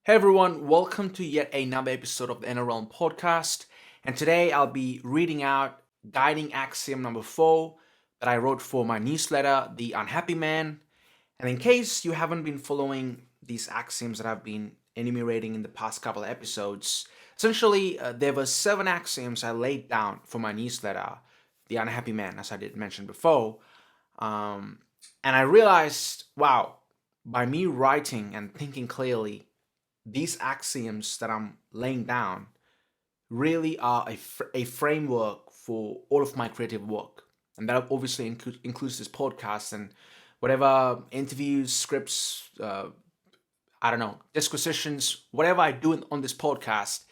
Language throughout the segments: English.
Hey everyone, welcome to yet another episode of the Inner Realm podcast. And today I'll be reading out guiding axiom number 4 that I wrote for my newsletter, The Unhappy Man. And in case you haven't been following these axioms that I've been enumerating in the past couple of episodes, essentially there were 7 axioms I laid down for my newsletter, The Unhappy Man, as I did mention before. And I realized, wow, by me writing and thinking clearly, these axioms that I'm laying down really are a framework for all of my creative work. And that obviously includes this podcast and whatever interviews, scripts, I don't know, disquisitions, whatever I do on this podcast,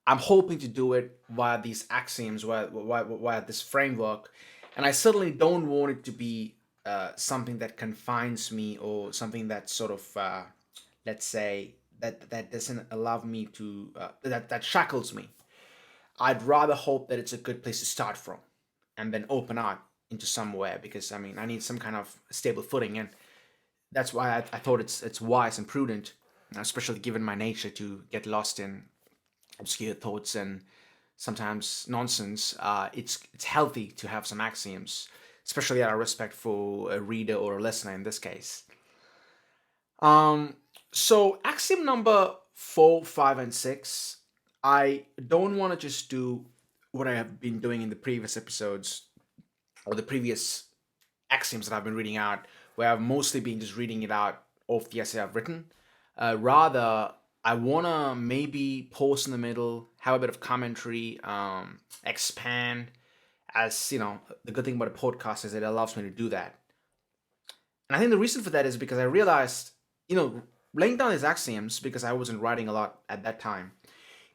I'm hoping to do it via these axioms, via this framework. And I certainly don't want it to be something that confines me or something that sort of, let's say, that doesn't allow me to that shackles me. I'd rather hope that it's a good place to start from, and then open out into somewhere. Because I need some kind of stable footing, and that's why I thought it's wise and prudent, especially given my nature, to get lost in obscure thoughts and sometimes nonsense. It's healthy to have some axioms, especially out of respect for a reader or a listener in this case. So axiom number 4, 5, and 6, I don't want to just do what I have been doing in the previous episodes or the previous axioms that I've been reading out, where I've mostly been just reading it out off the essay I've written. Rather, I want to maybe pause in the middle, have a bit of commentary, expand. As you know, the good thing about a podcast is it allows me to do that. And I think the reason for that is because I realized, laying down these axioms, because I wasn't writing a lot at that time,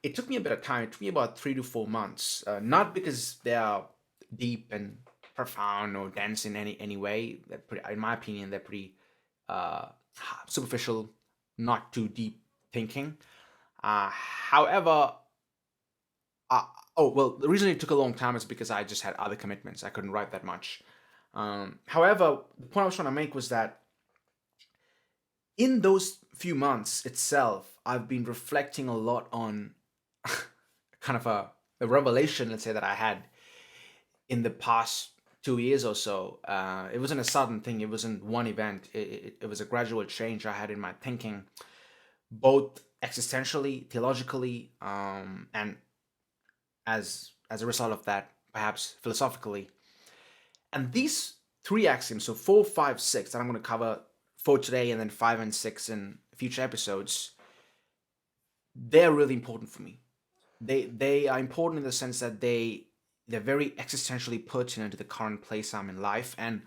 it took me a bit of time. It took me about 3 to 4 months. Not because they are deep and profound or dense in any way. In my opinion, they're pretty superficial, not too deep thinking. However, the reason it took a long time is because I just had other commitments. I couldn't write that much. However, the point I was trying to make was that in those few months itself, I've been reflecting a lot on kind of a revelation, let's say, that I had in the past 2 years or so. It wasn't a sudden thing. It wasn't one event. It was a gradual change I had in my thinking, both existentially, theologically, and as a result of that, perhaps philosophically. And these 3 axioms, so 4, 5, 6, that I'm going to cover for today, and then 5 and 6 in future episodes, they're really important for me. They are important in the sense that they're very existentially pertinent to the current place I'm in life, and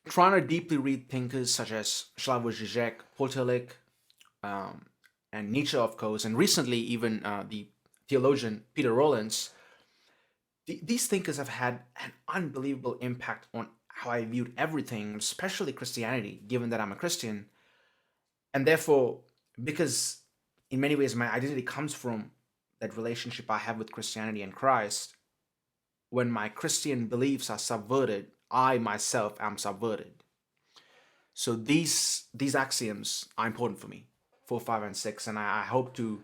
trying to deeply read thinkers such as Slavoj Žižek, Paul Tillich, and Nietzsche, of course, and recently even the theologian Peter Rollins. These thinkers have had an unbelievable impact on how I viewed everything, especially Christianity, given that I'm a Christian. And therefore, because in many ways my identity comes from that relationship I have with Christianity and Christ, when my Christian beliefs are subverted, I myself am subverted. So these axioms are important for me, 4, 5, and 6, and I hope to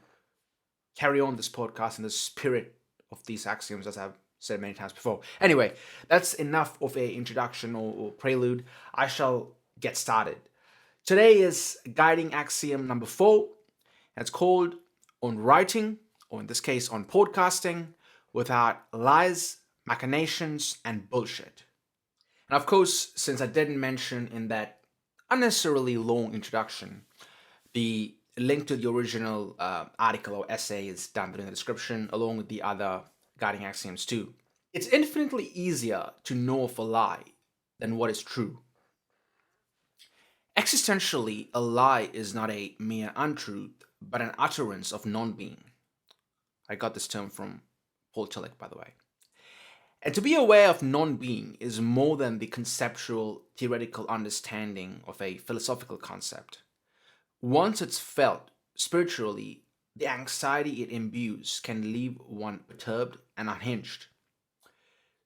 carry on this podcast in the spirit of these axioms, as I've said many times before. Anyway, that's enough of a introduction or prelude. I shall get started. Today is guiding axiom number 4, and it's called on writing, or in this case on podcasting, without lies, machinations, and bullshit. And of course, since I didn't mention in that unnecessarily long introduction, the link to the original article or essay is down there in the description, along with the other guiding axioms too. It's infinitely easier to know of a lie than what is true. Existentially, a lie is not a mere untruth, but an utterance of non-being. I got this term from Paul Tillich, by the way. And to be aware of non-being is more than the conceptual, theoretical understanding of a philosophical concept. Once it's felt spiritually, the anxiety it imbues can leave one perturbed and unhinged.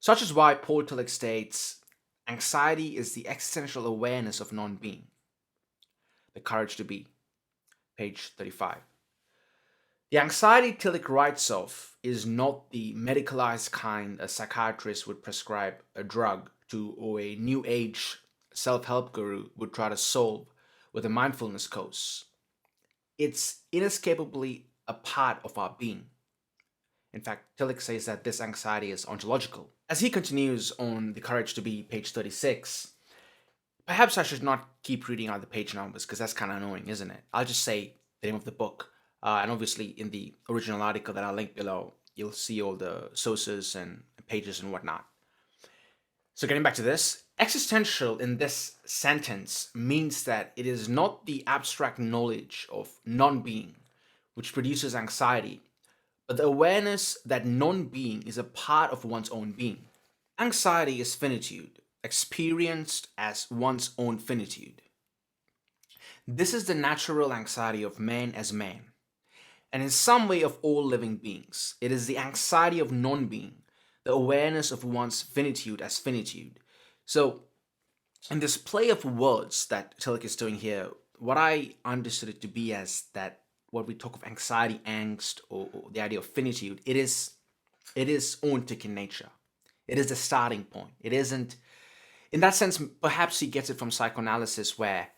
Such is why Paul Tillich states, anxiety is the existential awareness of non-being, the courage to be. page 35. The anxiety Tillich writes of is not the medicalized kind a psychiatrist would prescribe a drug to, or a new age self help guru would try to solve with a mindfulness course. It's inescapably a part of our being. In fact, Tillich says that this anxiety is ontological. As he continues on The Courage to Be, page 36, perhaps I should not keep reading out the page numbers because that's kind of annoying, isn't it? I'll just say the name of the book. And obviously, in the original article that I'll link below, you'll see all the sources and pages and whatnot. So, getting back to this, existential in this sentence means that it is not the abstract knowledge of non being which produces anxiety, but the awareness that non being is a part of one's own being. Anxiety is finitude, experienced as one's own finitude. This is the natural anxiety of man as man, and in some way of all living beings. It is the anxiety of non-being, the awareness of one's finitude as finitude. So, in this play of words that Tillich is doing here, what I understood it to be as that what we talk of anxiety, angst, or the idea of finitude, it is ontic in nature. It is the starting point. It isn't, in that sense, perhaps he gets it from psychoanalysis where,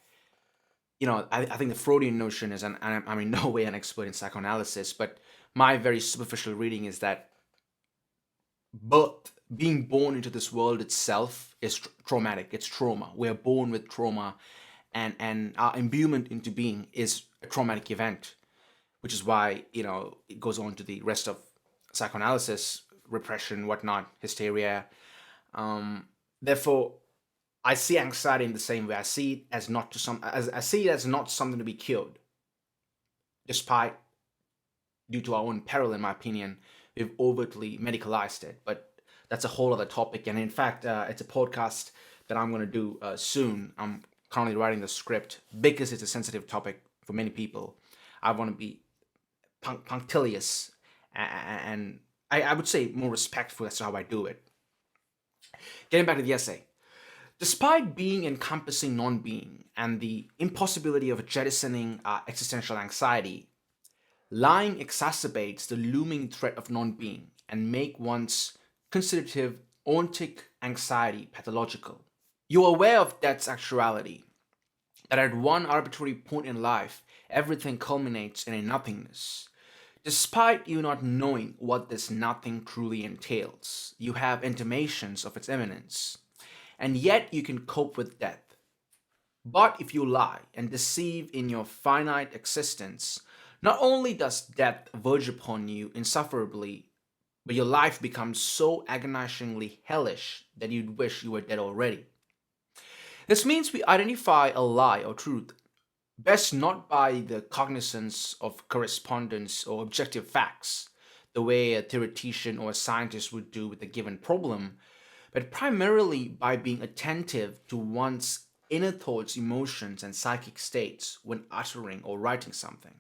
I think the Freudian notion is, and I'm in no way an expert in psychoanalysis, but my very superficial reading is that being born into this world itself is traumatic. It's trauma. We're born with trauma, and our imbuement into being is a traumatic event, which is why, it goes on to the rest of psychoanalysis, repression, whatnot, hysteria. Therefore, I see anxiety in the same way. I see it as not something to be cured. Despite, due to our own peril, in my opinion, we've overtly medicalized it. But that's a whole other topic. And in fact, it's a podcast that I'm going to do soon. I'm currently writing the script because it's a sensitive topic for many people. I want to be punctilious and I would say more respectful as to how I do it. Getting back to the essay. Despite being encompassing non-being and the impossibility of jettisoning existential anxiety, lying exacerbates the looming threat of non-being and make one's constitutive ontic anxiety pathological. You're aware of death's actuality, that at one arbitrary point in life, everything culminates in a nothingness. Despite you not knowing what this nothing truly entails, you have intimations of its imminence, and yet you can cope with death. But if you lie and deceive in your finite existence, not only does death verge upon you insufferably, but your life becomes so agonizingly hellish that you'd wish you were dead already. This means we identify a lie or truth best not by the cognizance of correspondence or objective facts, the way a theoretician or a scientist would do with a given problem, but primarily by being attentive to one's inner thoughts, emotions, and psychic states when uttering or writing something.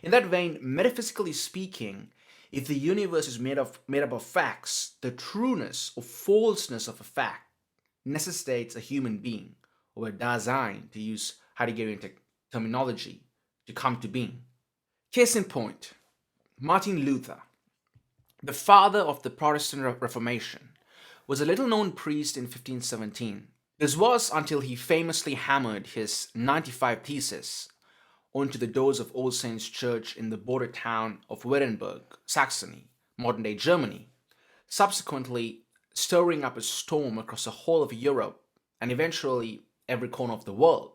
In that vein, metaphysically speaking, if the universe is made up of facts, the trueness or falseness of a fact necessitates a human being, or a Dasein, to use Heideggerian terminology, to come to being. Case in point, Martin Luther, the father of the Protestant Reformation, was a little-known priest in 1517. This was until he famously hammered his 95 Theses onto the doors of All Saints Church in the border town of Wittenberg, Saxony, modern-day Germany, subsequently stirring up a storm across the whole of Europe and eventually every corner of the world.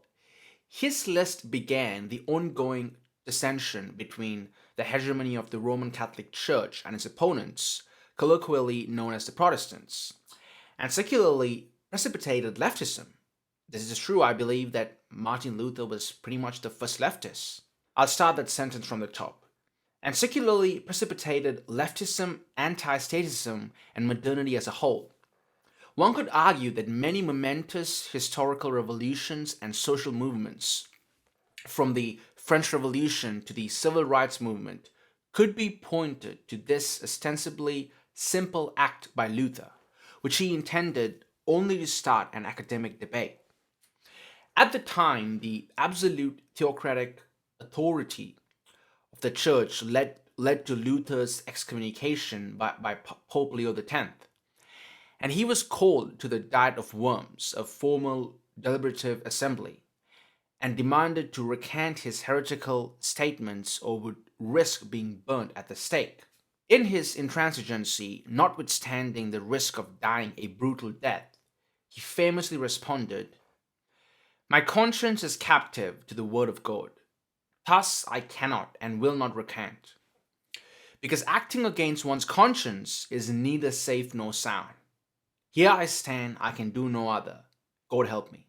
His list began the ongoing dissension between the hegemony of the Roman Catholic Church and its opponents, colloquially known as the Protestants, and secularly precipitated leftism. This is true. I believe that Martin Luther was pretty much the first leftist. I'll start that sentence from the top. And secularly precipitated leftism, anti-statism, and modernity as a whole. One could argue that many momentous historical revolutions and social movements, from the French Revolution to the Civil Rights Movement, could be pointed to this ostensibly simple act by Luther, which he intended only to start an academic debate. At the time, the absolute theocratic authority of the church led to Luther's excommunication by Pope Leo X. And he was called to the Diet of Worms, a formal deliberative assembly, and demanded to recant his heretical statements or would risk being burnt at the stake. In his intransigency, notwithstanding the risk of dying a brutal death, he famously responded, "My conscience is captive to the word of God. Thus I cannot and will not recant, because acting against one's conscience is neither safe nor sound. Here I stand, I can do no other. God help me."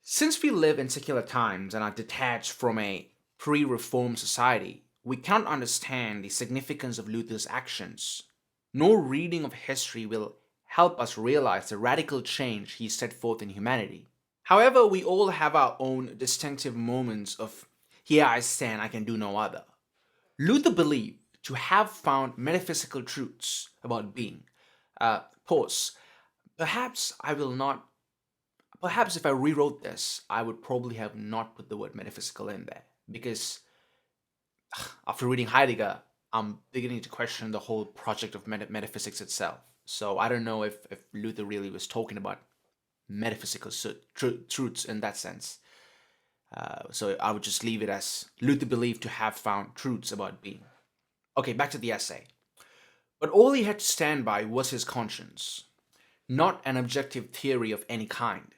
Since we live in secular times and are detached from a pre-reformed society, we cannot understand the significance of Luther's actions. No reading of history will help us realize the radical change he set forth in humanity. However, we all have our own distinctive moments of, "Here I stand, I can do no other." Luther believed to have found metaphysical truths about being. Pause. Perhaps if I rewrote this, I would probably have not put the word metaphysical in there, because after reading Heidegger, I'm beginning to question the whole project of metaphysics itself. So I don't know if Luther really was talking about metaphysical truths in that sense. So I would just leave it as Luther believed to have found truths about being. Okay, back to the essay. But all he had to stand by was his conscience, not an objective theory of any kind.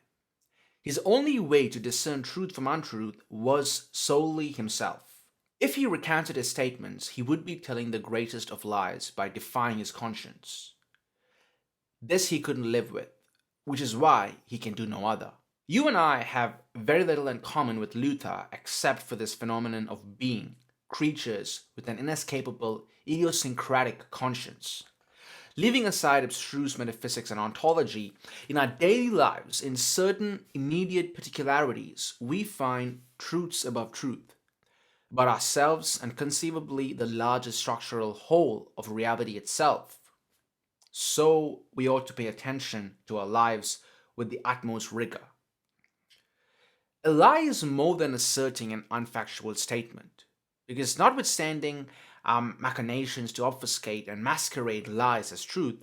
His only way to discern truth from untruth was solely himself. If he recanted his statements, he would be telling the greatest of lies by defying his conscience. This he couldn't live with, which is why he can do no other. You and I have very little in common with Luther except for this phenomenon of being creatures with an inescapable, idiosyncratic conscience. Leaving aside abstruse metaphysics and ontology, in our daily lives, in certain immediate particularities, we find truths above truth, about ourselves and conceivably the larger structural whole of reality itself. So we ought to pay attention to our lives with the utmost rigor. A lie is more than asserting an unfactual statement, because notwithstanding machinations to obfuscate and masquerade lies as truth,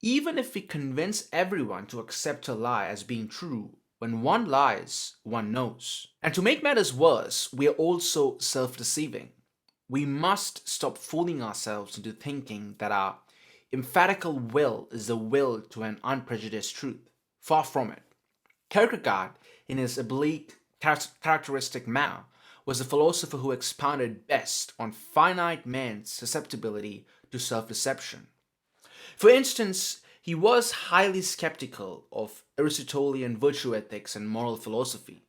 even if we convince everyone to accept a lie as being true, when one lies, one knows. And to make matters worse, we are also self-deceiving. We must stop fooling ourselves into thinking that our emphatical will is the will to an unprejudiced truth. Far from it. Kierkegaard, in his oblique, characteristic manner, was the philosopher who expounded best on finite man's susceptibility to self-deception. For instance, he was highly skeptical of Aristotelian virtue ethics and moral philosophy.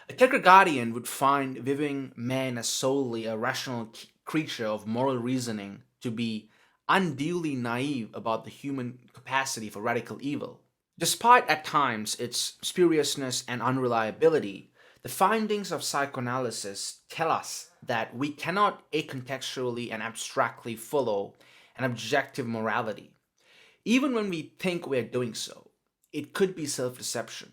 A Kierkegaardian would find viewing man as solely a rational creature of moral reasoning to be unduly naive about the human capacity for radical evil. Despite at times its spuriousness and unreliability, the findings of psychoanalysis tell us that we cannot acontextually and abstractly follow an objective morality. Even when we think we are doing so, it could be self-deception.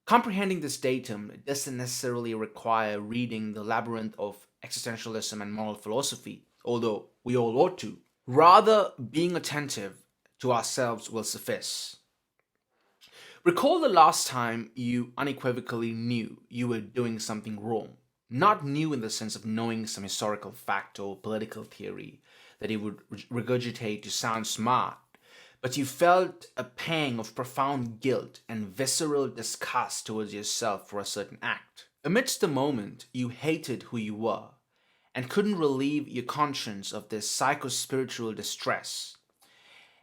Comprehending this datum doesn't necessarily require reading the labyrinth of existentialism and moral philosophy, although we all ought to. Rather, being attentive to ourselves will suffice. Recall the last time you unequivocally knew you were doing something wrong. Not new in the sense of knowing some historical fact or political theory that you would regurgitate to sound smart, but you felt a pang of profound guilt and visceral disgust towards yourself for a certain act. Amidst the moment, you hated who you were and couldn't relieve your conscience of this psychospiritual distress.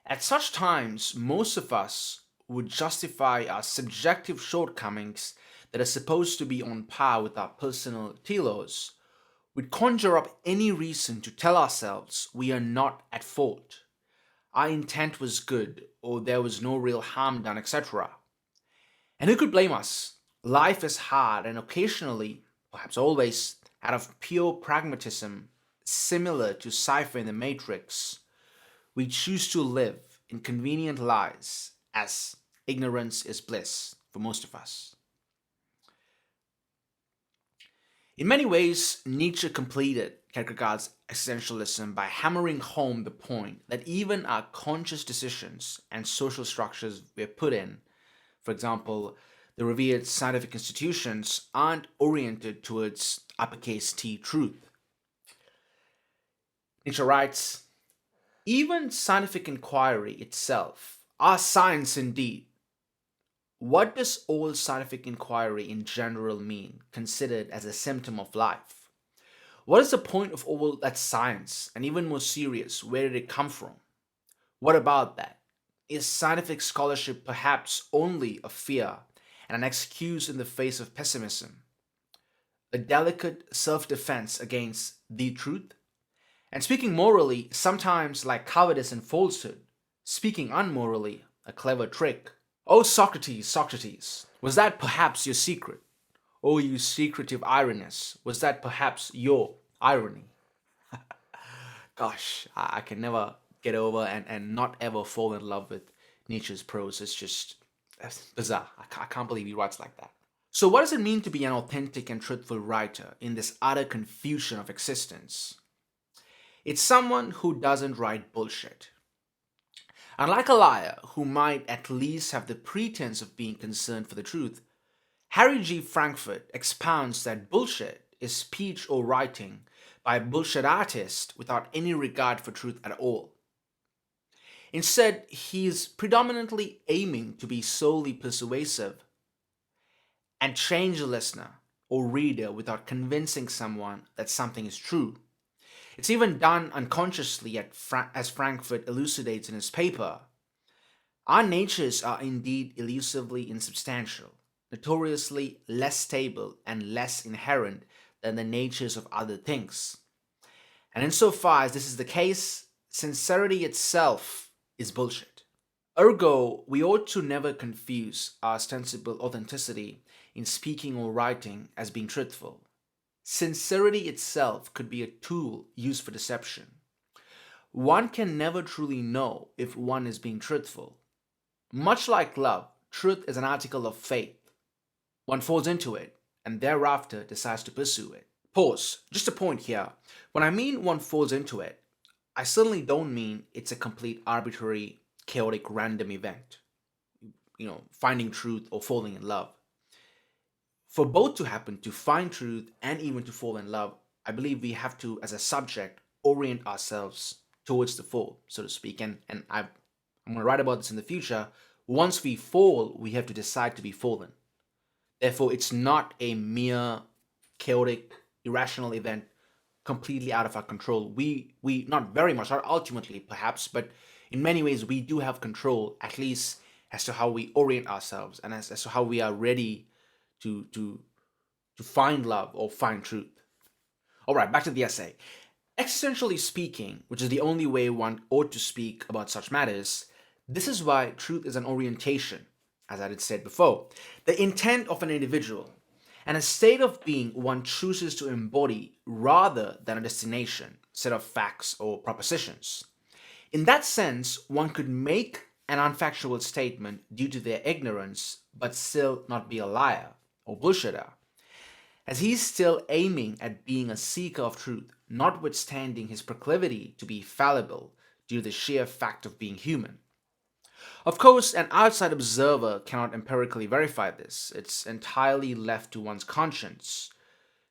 At such times, most of us would justify our subjective shortcomings that are supposed to be on par with our personal telos, would conjure up any reason to tell ourselves we are not at fault, our intent was good, or there was no real harm done, etc. And who could blame us? Life is hard, and occasionally, perhaps always, out of pure pragmatism, similar to Cypher in the Matrix, we choose to live in convenient lies, as ignorance is bliss for most of us. In many ways, Nietzsche completed Kierkegaard's existentialism by hammering home the point that even our conscious decisions and social structures we're put in, for example, the revered scientific institutions, aren't oriented towards uppercase T truth. Nietzsche writes, even scientific inquiry itself, our science indeed, what does all scientific inquiry in general mean, considered as a symptom of life? What is the point of all that science? And even more serious, where did it come from? What about that? Is scientific scholarship perhaps only a fear and an excuse in the face of pessimism? A delicate self defense against the truth? And speaking morally, sometimes like cowardice and falsehood. Speaking unmorally, a clever trick. Oh, Socrates, Socrates, was that perhaps your secret? Oh, you secretive Irenaeus, was that perhaps your irony? Gosh, I can never get over and not ever fall in love with Nietzsche's prose. It's just bizarre. I can't believe he writes like that. So, what does it mean to be an authentic and truthful writer in this utter confusion of existence? It's someone who doesn't write bullshit. Unlike a liar who might at least have the pretense of being concerned for the truth, Harry G. Frankfurt expounds that bullshit is speech or writing by a bullshit artist without any regard for truth at all. Instead, he is predominantly aiming to be solely persuasive and change the listener or reader without convincing someone that something is true. It's even done unconsciously, as Frankfurt elucidates in his paper. Our natures are indeed elusively insubstantial, notoriously less stable and less inherent than the natures of other things. And insofar as this is the case, sincerity itself is bullshit. Ergo, we ought to never confuse our ostensible authenticity in speaking or writing as being truthful. Sincerity itself could be a tool used for deception. One can never truly know if one is being truthful. Much like love, truth is an article of faith. One falls into it and thereafter decides to pursue it. Pause. Just a point here. When I mean one falls into it, I certainly don't mean it's a complete arbitrary, chaotic, random event. Finding truth or falling in love. For both to happen, to find truth and even to fall in love, I believe we have to, as a subject, orient ourselves towards the fall, so to speak. And I'm going to write about this in the future. Once we fall, we have to decide to be fallen. Therefore, it's not a mere chaotic, irrational event completely out of our control. We not very much, not ultimately perhaps, but in many ways we do have control, at least as to how we orient ourselves and as to how we are ready to find love or find truth. All right, back to the essay. Existentially speaking, which is the only way one ought to speak about such matters, this is why truth is an orientation, as I had said before, the intent of an individual, and a state of being one chooses to embody rather than a destination, set of facts or propositions. In that sense, one could make an unfactual statement due to their ignorance, but still not be a liar or bullshitter, as he's still aiming at being a seeker of truth, notwithstanding his proclivity to be fallible due to the sheer fact of being human. Of course, an outside observer cannot empirically verify this. It's entirely left to one's conscience.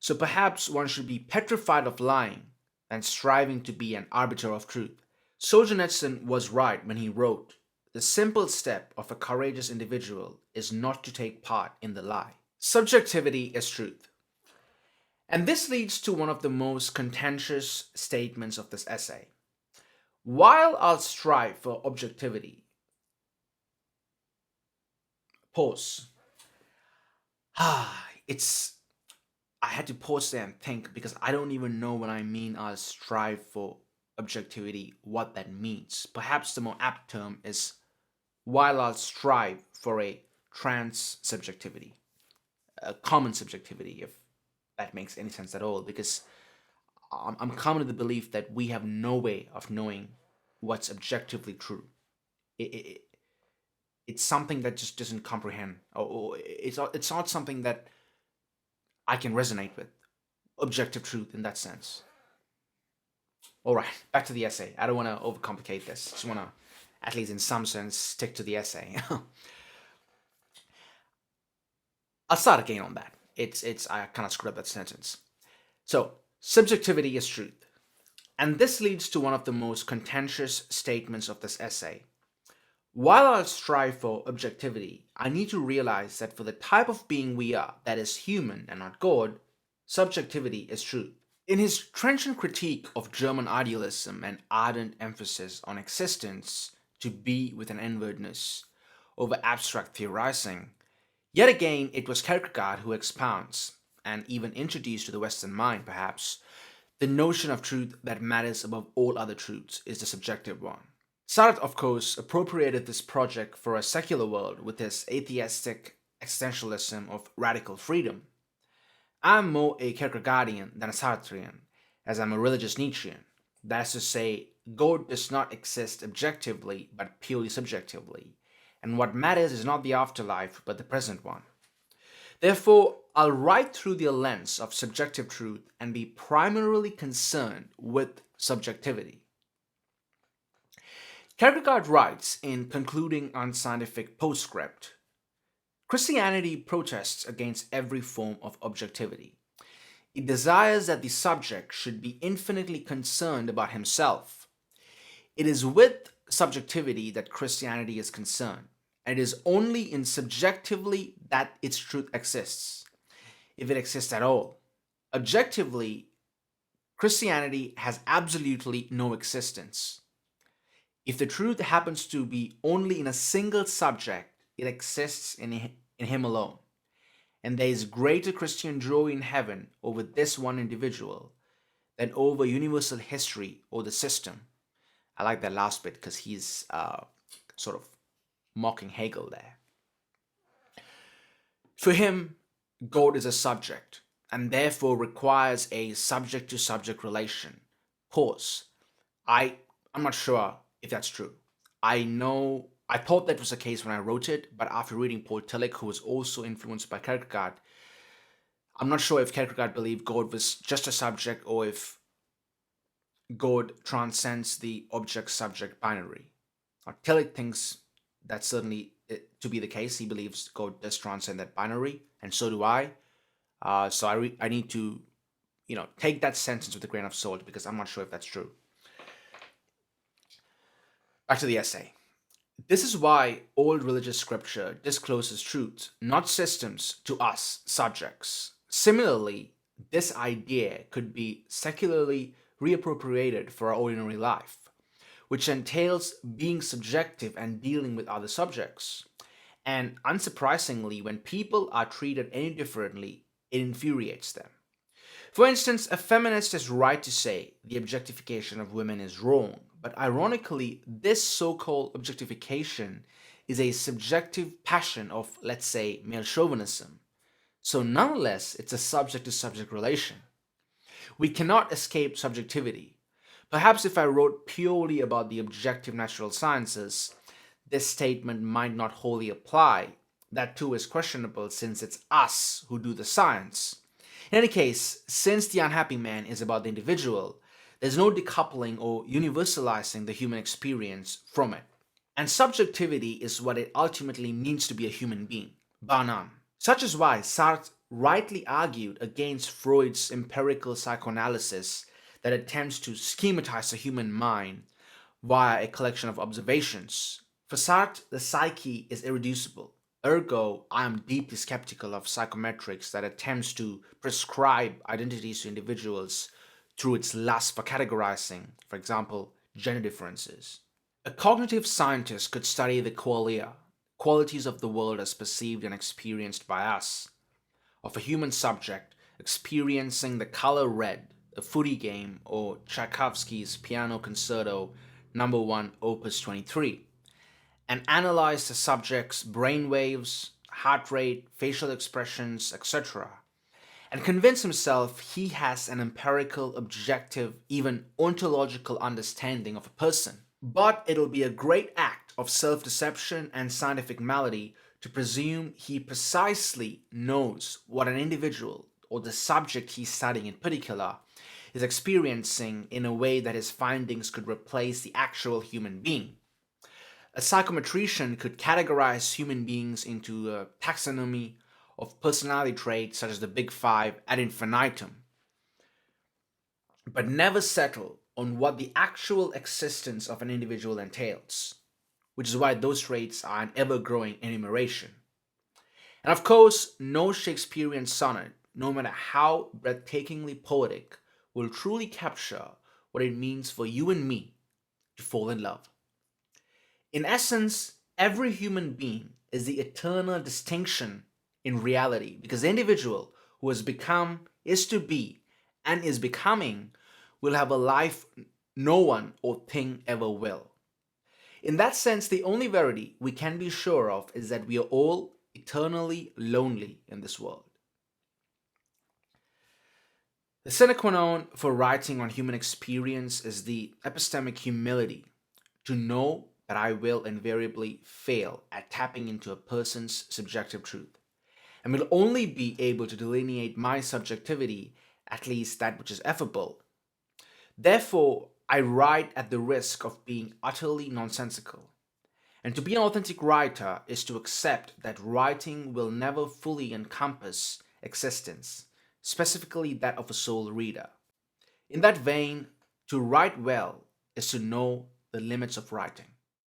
So perhaps one should be petrified of lying and striving to be an arbiter of truth. Solzhenitsyn was right when he wrote, "The simple step of a courageous individual is not to take part in the lie." Subjectivity is truth. And this leads to one of the most contentious statements of this essay. While I'll strive for objectivity, pause. I had to pause there and think because I don't even know when I mean I'll strive for objectivity, what that means. Perhaps the more apt term is while I'll strive for a trans-subjectivity, a common subjectivity, if that makes any sense at all, because I'm coming to the belief that we have no way of knowing what's objectively true. It's something that just doesn't comprehend, or it's not something that I can resonate with. objective truth in that sense. All right, back to the essay. I don't want to overcomplicate this. Just want to, at least in some sense, stick to the essay. I'll start again on that. I kind of screwed up that sentence. So, subjectivity is truth. And this leads to one of the most contentious statements of this essay. While I'll strive for objectivity, I need to realize that for the type of being we are, that is human and not God, subjectivity is truth. In his trenchant critique of German idealism and ardent emphasis on existence to be with an inwardness over abstract theorizing, yet again it was Kierkegaard who expounds, and even introduced to the Western mind perhaps, the notion of truth that matters above all other truths is the subjective one. Sartre, of course, appropriated this project for a secular world with his atheistic existentialism of radical freedom. I'm more a Kierkegaardian than a Sartrean, as I'm a religious Nietzschean. That is to say, God does not exist objectively, but purely subjectively, and what matters is not the afterlife, but the present one. Therefore, I'll write through the lens of subjective truth and be primarily concerned with subjectivity. Kierkegaard writes in concluding unscientific postscript, Christianity protests against every form of objectivity. It desires that the subject should be infinitely concerned about himself. It is with subjectivity that Christianity is concerned, and it is only in subjectively that its truth exists, if it exists at all. Objectively, Christianity has absolutely no existence. If the truth happens to be only in a single subject, it exists in him alone. And there is greater Christian joy in heaven over this one individual than over universal history or the system. I like that last bit because he's sort of mocking Hegel there. For him, God is a subject and therefore requires a subject-to-subject relation. Pause. I'm not sure if that's true. I thought that was the case when I wrote it, but after reading Paul Tillich, who was also influenced by Kierkegaard, I'm not sure if Kierkegaard believed God was just a subject or if God transcends the object-subject binary. Tillich thinks that's certainly to be the case. He believes God does transcend that binary, and so do I. So I need to, take that sentence with a grain of salt because I'm not sure if that's true. Back to the essay. This is why all religious scripture discloses truth, not systems, to us, subjects. Similarly, this idea could be secularly reappropriated for our ordinary life, which entails being subjective and dealing with other subjects. And unsurprisingly, when people are treated any differently, it infuriates them. For instance, a feminist is right to say the objectification of women is wrong, but ironically, this so-called objectification is a subjective passion of, let's say, male chauvinism. So nonetheless, it's a subject-to-subject relation. We cannot escape subjectivity. Perhaps if I wrote purely about the objective natural sciences, this statement might not wholly apply. That too is questionable since it's us who do the science. In any case, since The Unhappy Man is about the individual, there's no decoupling or universalizing the human experience from it. And subjectivity is what it ultimately means to be a human being, bar none. Such is why Sartre rightly argued against Freud's empirical psychoanalysis that attempts to schematize the human mind via a collection of observations. For Sartre, the psyche is irreducible. Ergo, I am deeply skeptical of psychometrics that attempts to prescribe identities to individuals through its lust for categorizing, for example, gender differences. A cognitive scientist could study the qualia, qualities of the world as perceived and experienced by us, of a human subject experiencing the color red, a footy game, or Tchaikovsky's Piano Concerto No. 1, Opus 23. And analyze the subject's brainwaves, heart rate, facial expressions, etc., and convince himself he has an empirical, objective, even ontological understanding of a person. But it'll be a great act of self-deception and scientific malady to presume he precisely knows what an individual or the subject he's studying in particular, is experiencing in a way that his findings could replace the actual human being. A psychometrician could categorize human beings into a taxonomy of personality traits such as the Big Five ad infinitum, but never settle on what the actual existence of an individual entails, which is why those traits are an ever-growing enumeration. And of course, no Shakespearean sonnet, no matter how breathtakingly poetic, will truly capture what it means for you and me to fall in love. In essence, every human being is the eternal distinction in reality, because the individual who has become, is to be, and is becoming will have a life no one or thing ever will. In that sense, the only verity we can be sure of is that we are all eternally lonely in this world. The sine qua non for writing on human experience is the epistemic humility to know that I will invariably fail at tapping into a person's subjective truth, and will only be able to delineate my subjectivity, at least that which is effable. Therefore, I write at the risk of being utterly nonsensical. And to be an authentic writer is to accept that writing will never fully encompass existence, specifically that of a sole reader. In that vein, to write well is to know the limits of writing.